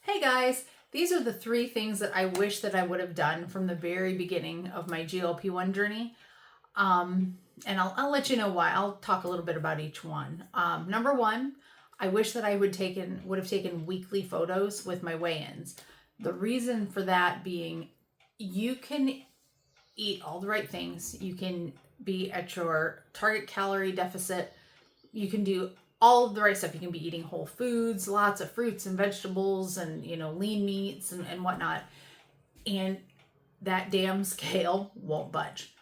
Hey guys, these are the 3 things that I wish that I would have done from the very beginning of my GLP-1 journey. And I'll let you know why. I'll talk a little bit about each one. Number 1, I wish that I would have taken weekly photos with my weigh-ins. The reason for that being, you can eat all the right things. You can be at your target calorie deficit. You can do all of the right stuff. You can be eating whole foods, lots of fruits and vegetables and, lean meats and whatnot. And that damn scale won't budge.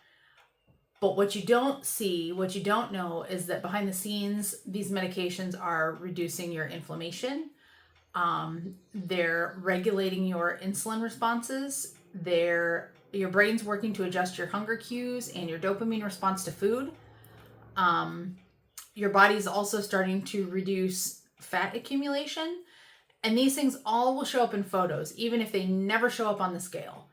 But what you don't see, what you don't know is that behind the scenes, these medications are reducing your inflammation. They're regulating your insulin responses. Your brain's working to adjust your hunger cues and your dopamine response to food. Your body's also starting to reduce fat accumulation. And these things all will show up in photos, even if they never show up on the scale.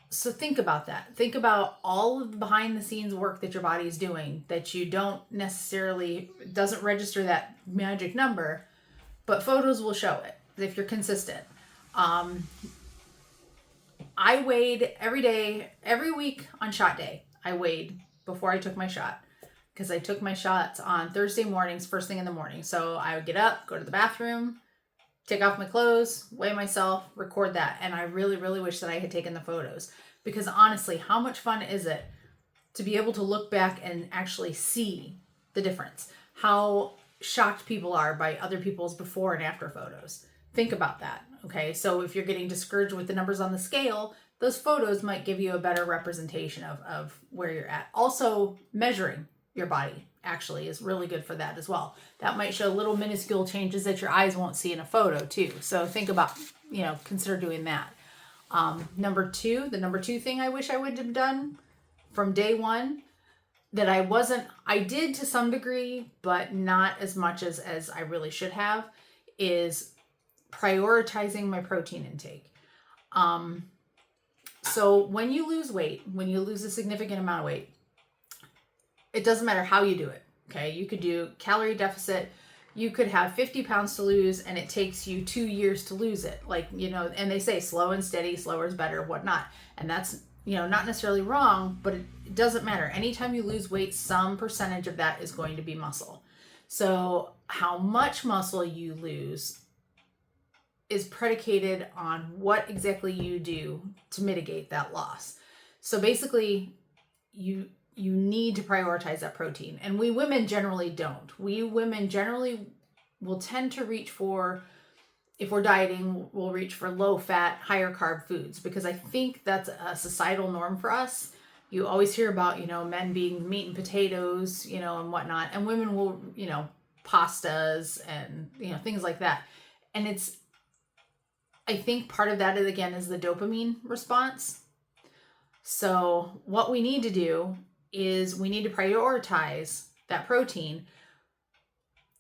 So think about that. Think about all of the behind the scenes work that your body is doing that you don't necessarily, doesn't register that magic number, but photos will show it if you're consistent. I weighed every day, every week on shot day. I weighed before I took my shot because I took my shots on Thursday mornings, first thing in the morning. So I would get up, go to the bathroom, take off my clothes, weigh myself, record that. And I really, really wish that I had taken the photos because honestly, how much fun is it to be able to look back and actually see the difference? How shocked people are by other people's before and after photos. Think about that. Okay. So if you're getting discouraged with the numbers on the scale, those photos might give you a better representation of where you're at. Also, measuring your body actually is really good for that as well. That might show little minuscule changes that your eyes won't see in a photo too. So think about, consider doing that. The number two thing I wish I would have done from day one that I did to some degree, but not as much as I really should have, is prioritizing my protein intake. So when you lose weight, when you lose a significant amount of weight, it doesn't matter how you do it. Okay. You could do calorie deficit. You could have 50 pounds to lose and it takes you 2 years to lose it. And they say slow and steady, slower is better, whatnot. And that's, not necessarily wrong, but it doesn't matter. Anytime you lose weight, some percentage of that is going to be muscle. So how much muscle you lose is predicated on what exactly you do to mitigate that loss. So basically, you need to prioritize that protein. And we women generally don't. We women generally will tend to reach for, if we're dieting, we'll reach for low fat, higher carb foods because I think that's a societal norm for us. You always hear about, men being meat and potatoes, and whatnot. And women will, pastas and, things like that. And I think part of that is the dopamine response. So what we need to do is we need to prioritize that protein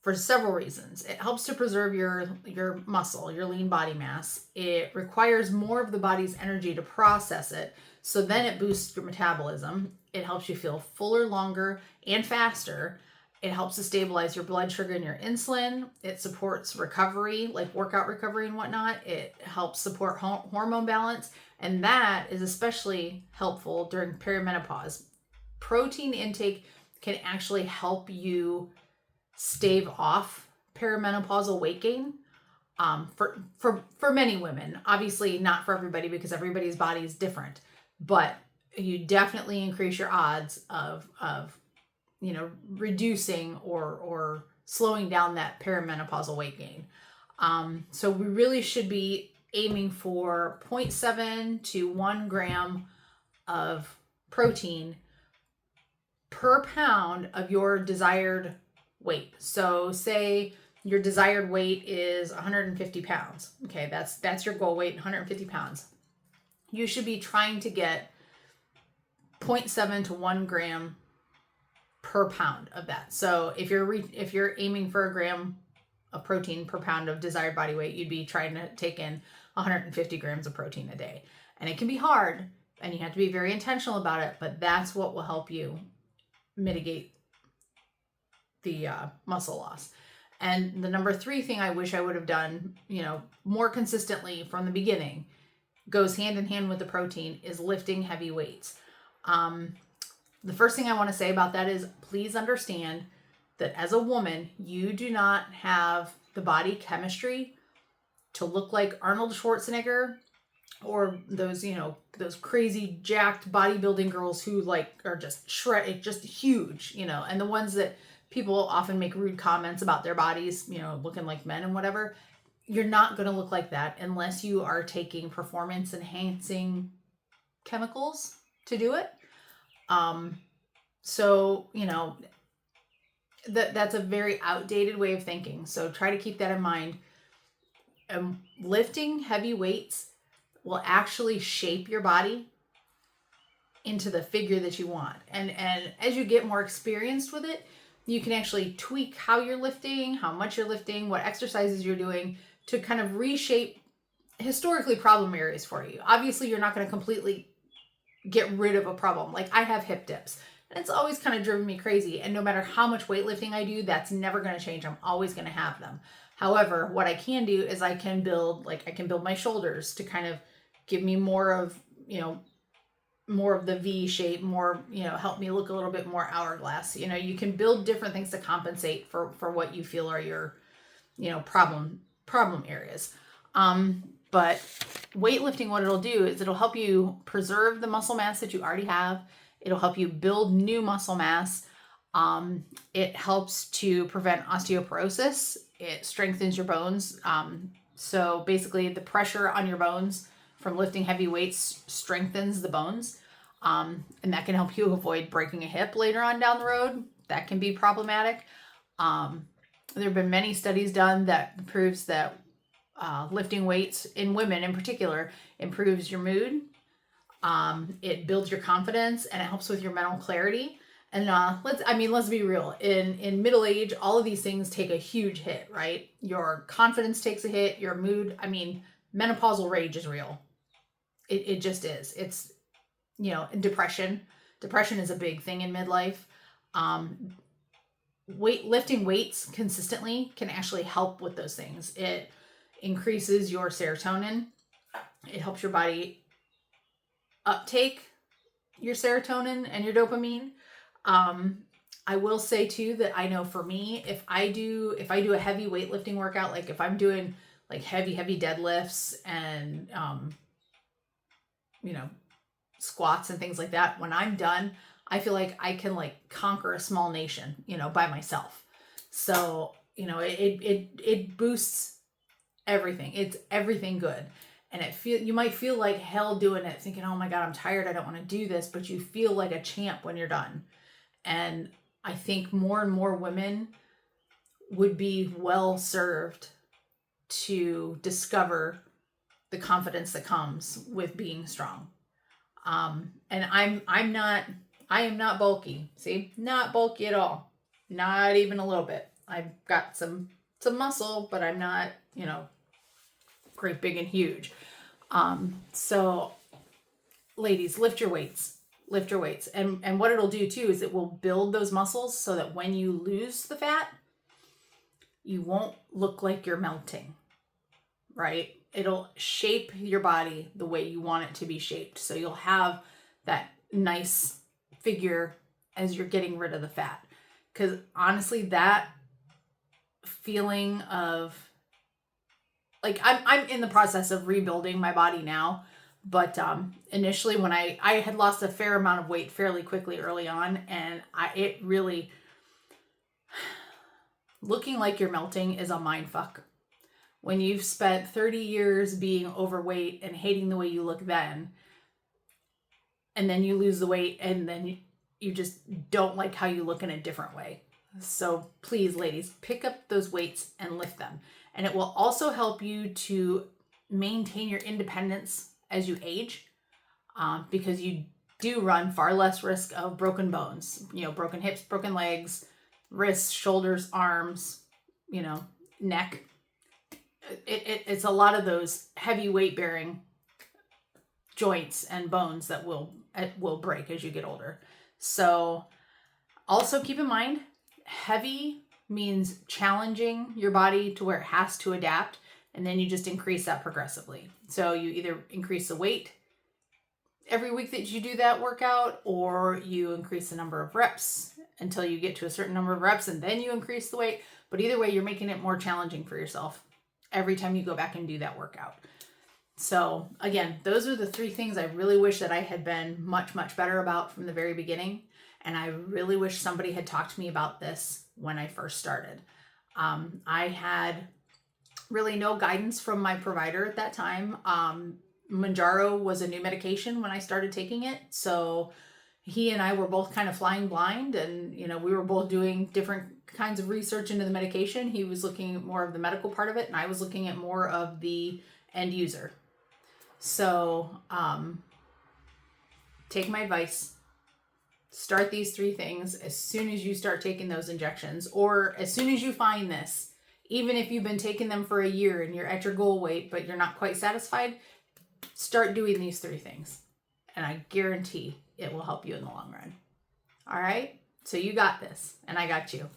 for several reasons. It helps to preserve your muscle, your lean body mass. It requires more of the body's energy to process it. So then it boosts your metabolism. It helps you feel fuller, longer, and faster. It helps to stabilize your blood sugar and your insulin. It supports recovery, like workout recovery and whatnot. It helps support hormone balance. And that is especially helpful during perimenopause. Protein intake can actually help you stave off perimenopausal weight gain for many women. Obviously not for everybody because everybody's body is different, but you definitely increase your odds of reducing or slowing down that perimenopausal weight gain. So we really should be aiming for 0.7 to 1 gram of protein per pound of your desired weight. So say your desired weight is 150 pounds. Okay, that's your goal weight, 150 pounds. You should be trying to get 0.7 to 1 gram per pound of that. So if you're aiming for a gram of protein per pound of desired body weight, you'd be trying to take in 150 grams of protein a day. And it can be hard and you have to be very intentional about it, but that's what will help you mitigate the muscle loss. And the number 3 thing I wish I would have done, more consistently from the beginning, goes hand in hand with the protein, is lifting heavy weights. The first thing I want to say about that is, please understand that as a woman, you do not have the body chemistry to look like Arnold Schwarzenegger or those crazy jacked bodybuilding girls who are just just huge, and the ones that people often make rude comments about their bodies, looking like men and whatever. You're not going to look like that unless you are taking performance enhancing chemicals to do it. So, that's a very outdated way of thinking. So try to keep that in mind. Lifting heavy weights will actually shape your body into the figure that you want. And as you get more experienced with it, you can actually tweak how you're lifting, how much you're lifting, what exercises you're doing to kind of reshape historically problem areas for you. Obviously, you're not going to completely get rid of a problem. Like, I have hip dips, and it's always kind of driven me crazy. And no matter how much weightlifting I do, that's never going to change. I'm always going to have them. However, what I can do is I can build my shoulders to kind of give me more of the V shape, more, help me look a little bit more hourglass. You can build different things to compensate for what you feel are your, problem areas. But weightlifting, what it'll do is it'll help you preserve the muscle mass that you already have. It'll help you build new muscle mass. It helps to prevent osteoporosis. It strengthens your bones. So basically the pressure on your bones from lifting heavy weights strengthens the bones. And that can help you avoid breaking a hip later on down the road. That can be problematic. There have been many studies done that proves that lifting weights in women in particular improves your mood. It builds your confidence, and it helps with your mental clarity. And let's be real. In middle age, all of these things take a huge hit, right? Your confidence takes a hit, your mood. Menopausal rage is real. It just is. It's, depression. Depression is a big thing in midlife. Lifting weights consistently can actually help with those things. It increases your serotonin. It helps your body uptake your serotonin and your dopamine. I will say too that I know for me, if I do a heavy weightlifting workout, like if I'm doing like heavy deadlifts and squats and things like that, when I'm done, I feel like I can conquer a small nation, by myself. So, it boosts everything. It's everything good. And you might feel like hell doing it, thinking, oh my God, I'm tired, I don't want to do this, but you feel like a champ when you're done. And I think more and more women would be well served to discover the confidence that comes with being strong. And I am not bulky. See, not bulky at all. Not even a little bit. I've got some muscle, but I'm not, great, big and huge. So ladies, lift your weights. And what it'll do too is it will build those muscles so that when you lose the fat, you won't look like you're melting, right? It'll shape your body the way you want it to be shaped. So you'll have that nice figure as you're getting rid of the fat. Because honestly, that feeling of I'm in the process of rebuilding my body now. But initially when I had lost a fair amount of weight fairly quickly early on, and it really, looking like you're melting is a mind fuck. When you've spent 30 years being overweight and hating the way you look then, and then you lose the weight and then you just don't like how you look in a different way. So please, ladies, pick up those weights and lift them. And it will also help you to maintain your independence as you age, because you do run far less risk of broken bones, broken hips, broken legs, wrists, shoulders, arms, neck. It's a lot of those heavy weight bearing joints and bones that will break as you get older. So also keep in mind, heavy means challenging your body to where it has to adapt, and then you just increase that progressively. So you either increase the weight every week that you do that workout, or you increase the number of reps until you get to a certain number of reps, and then you increase the weight. But either way, you're making it more challenging for yourself every time you go back and do that workout. So again, those are the 3 things I really wish that I had been much, much better about from the very beginning. And I really wish somebody had talked to me about this when I first started. I had really no guidance from my provider at that time. Manjaro was a new medication when I started taking it. So he and I were both kind of flying blind, and, you know, we were both doing different kinds of research into the medication. He was looking at more of the medical part of it, and I was looking at more of the end user. So, take my advice. Start these 3 things as soon as you start taking those injections, or as soon as you find this. Even if you've been taking them for a year and you're at your goal weight, but you're not quite satisfied, start doing these 3 things. And I guarantee it will help you in the long run. All right? So you got this, and I got you.